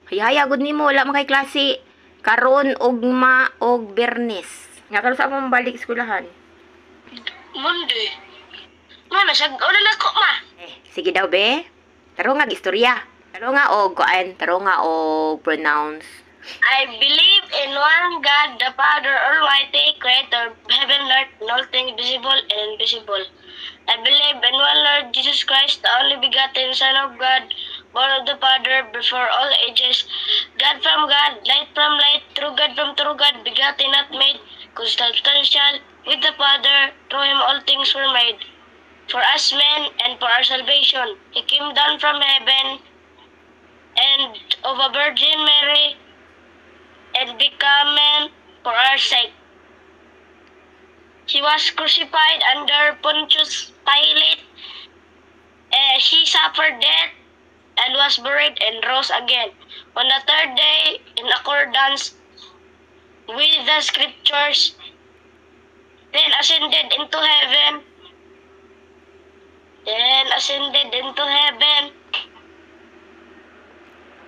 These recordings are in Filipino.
Hayhaya gud nimo wala man kay klase karon ugma og Biyernes. Nga karon sa mo balik eskwelahan. Monday. Mana siya, ulan ako, ma. Sige daw be. Taro nga istorya. Taro nga og kuan, taro nga og pronounce. I believe in one God, the Father Almighty, Creator of heaven and earth, and all things visible and invisible. I believe in one Lord Jesus Christ, the only begotten Son of God, born of the Father before all ages, God from God, light from light, true God from true God, begotten not made, consubstantial with the Father, through him all things were made. For us men and for our salvation, he came down from heaven and of a Virgin Mary and became man for our sake. He was crucified under Pontius Pilate. He suffered death and was buried and rose again on the third day in accordance with the scriptures. Then ascended into heaven.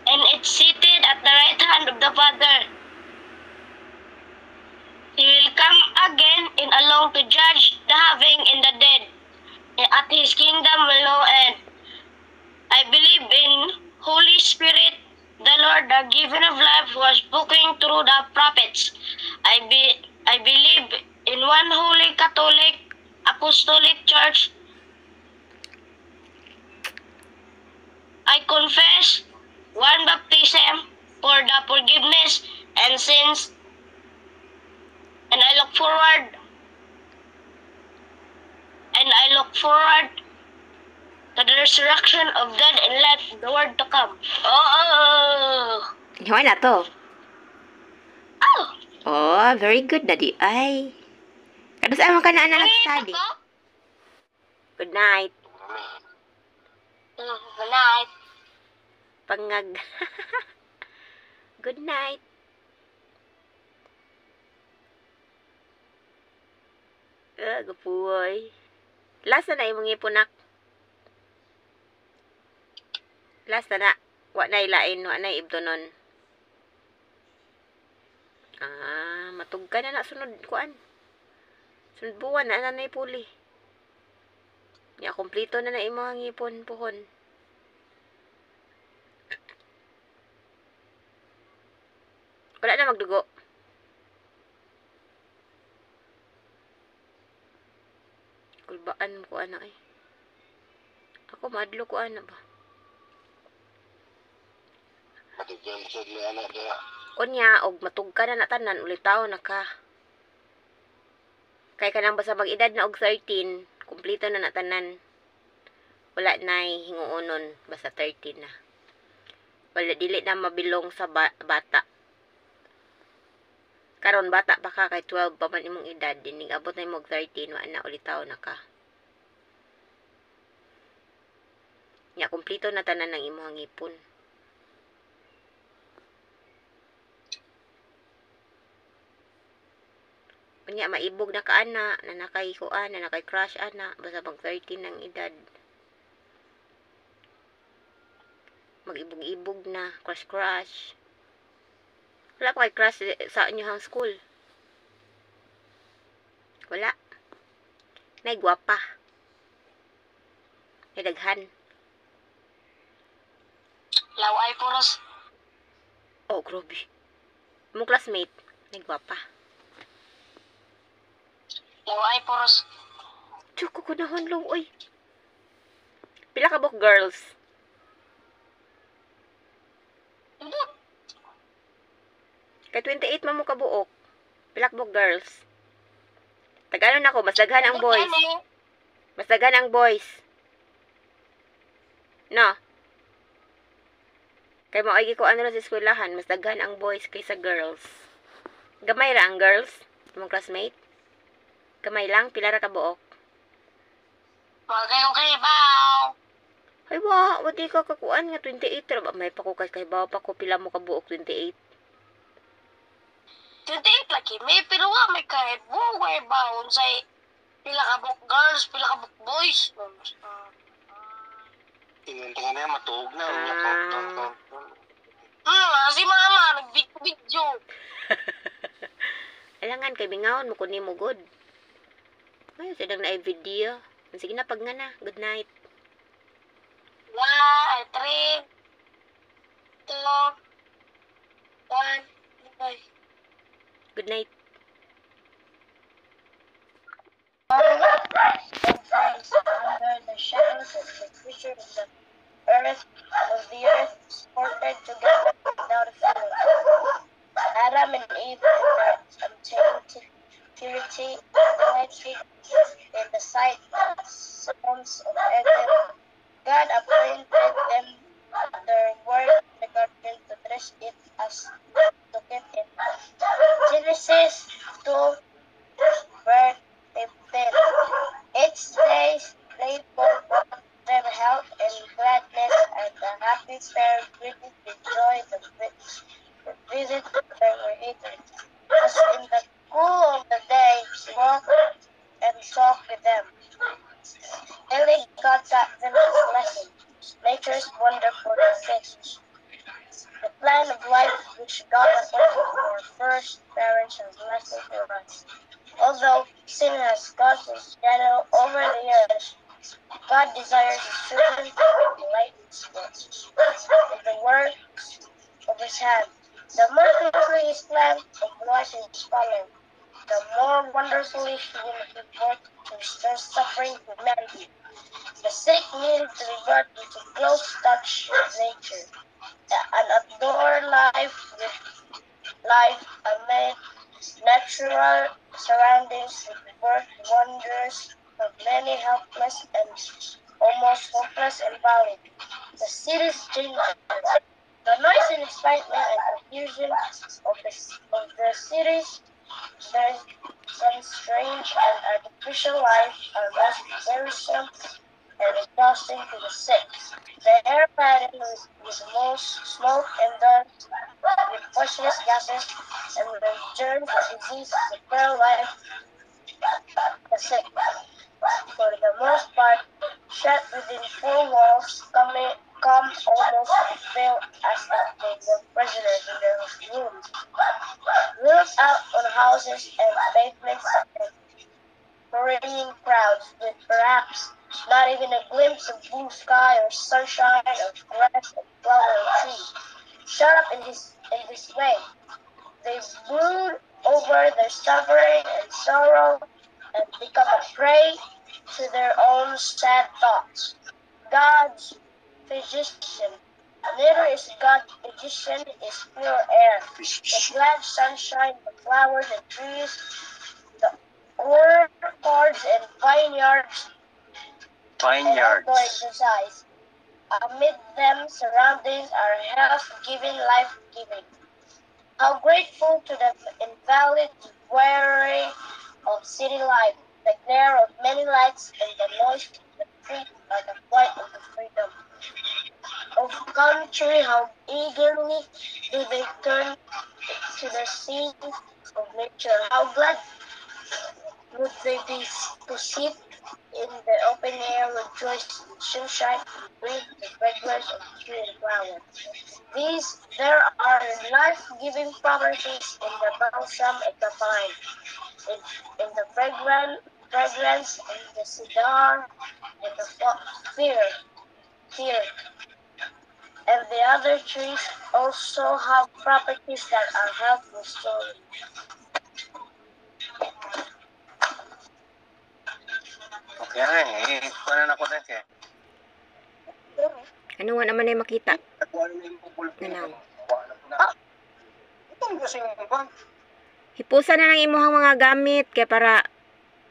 And it's seated at the right hand of the Father. He will come again in along to judge the living and the dead. At his kingdom will no end. I believe in Holy Spirit, the Lord, the giver of life, who was spoken through the prophets. I believe in one holy Catholic Apostolic Church. I confess one baptism for the forgiveness and sins, and I look forward to the resurrection of God and life of the world to come. Oh! Hiway na to. Oh! Oh, very good na di ay. Kada sa man ka na nag-study. Ako? Good night. Good night. Pangag. Good night. Gapuoy. Last na imong ipunak. Last na. Wa na ilain, wa na ibtonon. Matugka na sunod kuan. Sunod buwan na nanay puli. Ya, kompleto na imong ngipon puhon. Wala na magdugo. Kulbaan ko ana eh. Ako madlo ko ana ba. Matugyan sa anak dia. Unya og matugka na tanan ulitaw na ka. Kay kanang basta mag-edad na og 13, kumpleto na tanan. Wala na hinguonon basta 13 na. Wala dili na mabilong sa bata. Karon bata pa ka kay 12 pa man imong edad, dinig abot na imong 13 wa na ulitaw na ka. Nya kumpleto na tanan ng imong ngipon. Nya maibog na ka ana, na nakay kuan, na nakay crush ana, basta mag 13 ng edad. Mag-ibog-ibog na, crush. Wala pa kay crush sa inyong school. Wala. Nay gwapa. Nay daghan. Laway puros. Oh, grabe. Mong classmate, nay gwapa. Laway puros. Tsuko ko nahon long, oy. Pila ka bok girls? Kay 28 man mo kabuok. Pila ka bok girls? Tag-ano na ko, mas daghan ang boys. Mas daghan ang boys. No? Kay maoy ko ano na sa eskwelahan, mas daghan ang boys kaysa girls. Gamay ra ang girls, imong classmate. Gamay lang, pila ra ka buok. Wagay ko kay baw. Ay wa di ka kakuan nga 28 ra ba may pa ko kay bawa pa ko pila mo ka buok 28. 28 lagi may pero wa may kahit buway baon say pila ka buk girls, pila ka buk boys. Tingin niya matuog na. Ah. Hmm, tanan kay bingawon mo kunin mo good. Ay, sidang na video. Sige na pag nga na. Good night. 3, 2, 1. Bye. Good night. Under the shadows of the creatures of the earth, supported together without a fear. Adam and Eve in their untainted purity, united in the sight sounds of Eden. God appointed them their work in the garden to dress it as to keep it. Genesis 2, verse 15. Each day they both brought them health and gladness, and the happy pair greeted with joy the visit their creator. As in the cool of the day, walked and talked with them. Daily God taught them his lesson, nature's wonderful things. The plan of life which God appointed for our first parents has lasted for us. Although sin has cast its shadow over the earth, God desires his children to delight in the work of his hand. The more closely his plan of life is followed, the more wonderfully he will give forth to restore suffering humanity. The sick needed to be brought into close touch with nature. An outdoor life amid natural surroundings would work wonders for many helpless and almost hopeless invalid. The city's changes. The noise and excitement and confusion of the cities, their some strange and artificial life are most wearisome and exhausting to the sick. The air laden with smoke and dust, with poisonous gases, and with germs and diseases that paralyze the sick. For the most part, shut within four walls, come almost to feel as if they were prisoners in their rooms. Look out on houses and pavements and hurrying crowds with perhaps not even a glimpse of blue sky or sunshine or grass or flower or tree. Shut up in this way. They brood over their suffering and sorrow and become a prey to their own sad thoughts. God's physician. Neither is God's physician is pure air. The glad sunshine, the flowers and trees, the orchards and vineyards, and outdoor exercise. Amid them, surroundings are health-giving, life-giving. How grateful to the invalid weary of city life, the glare of many lights and the noise of the street are the quiet of the freedom of country. How eagerly do they turn to the scenes of nature. How glad would they be to sit in the open air, rejoice in sunshine, and breathe the fragrance of tree and flower. There are life-giving properties in the balsam of the pine, in the fragrance of the cedar and the fir, and the other trees also have properties that are health restoring. Okay, kuha na ko na siya. Ano nga naman ay makita? Kuha na yung pupulot Nanaw. Itong kasi yung bang. Hipusan na ng imuhang mga gamit kay para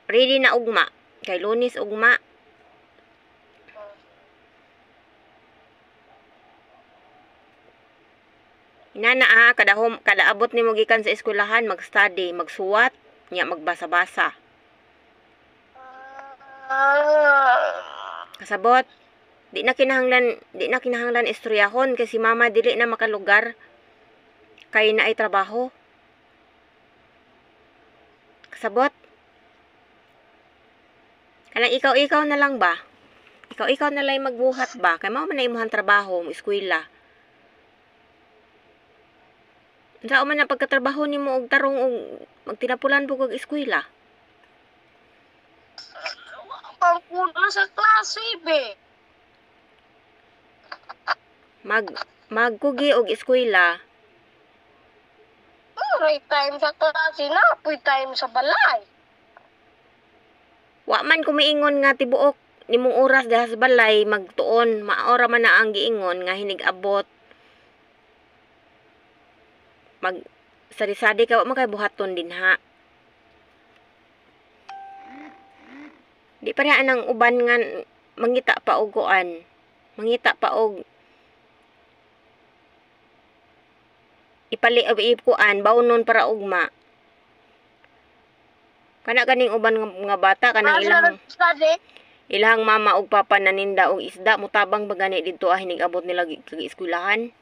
ready na ugma. Kay Lunes ugma. Inana kada abot nimo gikan sa eskwelahan, mag-study, magsuwat, nya magbasa-basa. Kasabot, di na kinahanglan istoryahon kasi si mama dili na makalugar kay na ay trabaho. Kasabot, kanang ikaw na lang ba? Ikaw na lang magbuhat ba? Kay mao man na imuhang trabaho, mo eskwela. Sa man na pagkatrabaho nimo og tarong og magtinapulan po kag eskwela. Ang puno sa klase, be. Magkugi og eskwela. Right time sa klase na, puy time sa balay. Wa man kumiingon nga tibuok nimong oras diha sa balay magtuon, maora man na ang giingon nga hinig-abot. Mag sari-sadi ka wa man kay buhaton din ha. Di pa rin ang uban nga mangita pa og kuan. Mangita pa og ipali kuan bawnon para ugma. Kana kaning uban nga bata kanang ilang mama og papa naninda og isda mutabang pagani didto hinig-abot nila kag eskwelahan.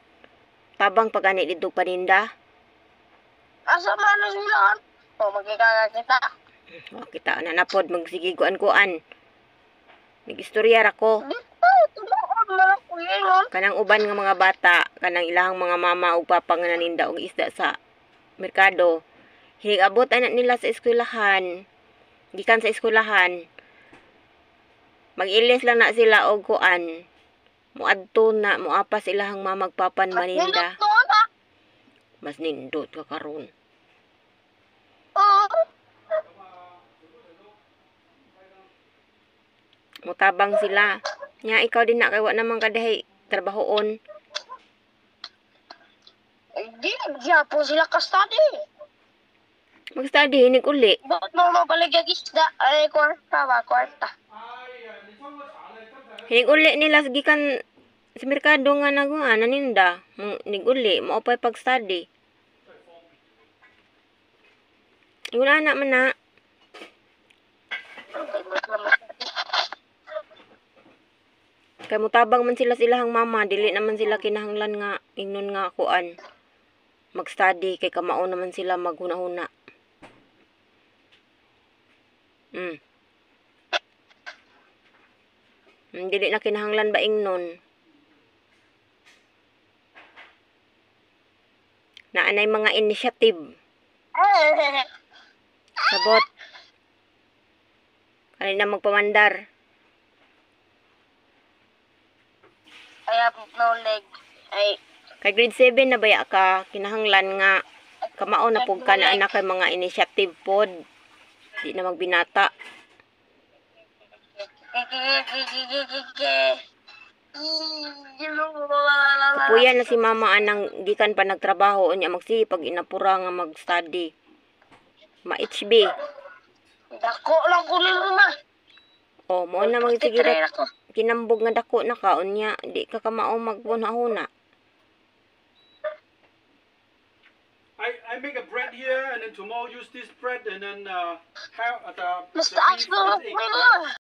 Tabang pagani didto paninda. Asa man na sila? O, magkikaka kita. O, kita na napod magsige kuan-kuan. Nag-istorya ra ko. Dito, tuloon na lang ko yun. Kanang uban nga mga bata, kanang ilahang mga mama ug papa nga naninda og isda sa merkado. Hinig-abot anak nila sa eskwelahan. Gikan sa eskwelahan. Mag-ilis lang na sila og kuan. Muadto na, muapas ilahang mama ug papan maninda. Mas nindot ka karon. Mutabang sila. Nya ikaw din na kay wa naman kadahay trabahoon. Di, po sila ka-study. Mag-study hinig uli. Bakit mo mabaligag isda? Ay, kwarta ba? Kwarta. Hinig uli nila gikan sa merkado nga naninda. Hinig uli mao pay pag-study. Yung anak man na. Kay mutabang man sila silahang mama, dili naman sila kinahanglan nga ingnon nga kuan mag-study kay kamao naman sila maghuna-huna. Dili na kinahanglan ba ingnon. Naanay mga initiative. Sabot. Kanina magpamandar. I have no leg. Kay grade 7 na baya ka, kinahanglan nga kamao na pug ka na anak kay mga initiative pod. Di na magbinata. Kapuyan na si mama anang gikan pa nagtrabaho unya magsipag inapura nga mag-study. Ma-HB. Dako lang ko nilo na. Oh, mo na magsigirat. Kinambog nga dako na ka unya di ka kamao maghuna-huna. I make a bread here and then tomorrow use this bread and then have the Basta ask mo beef and egg. ko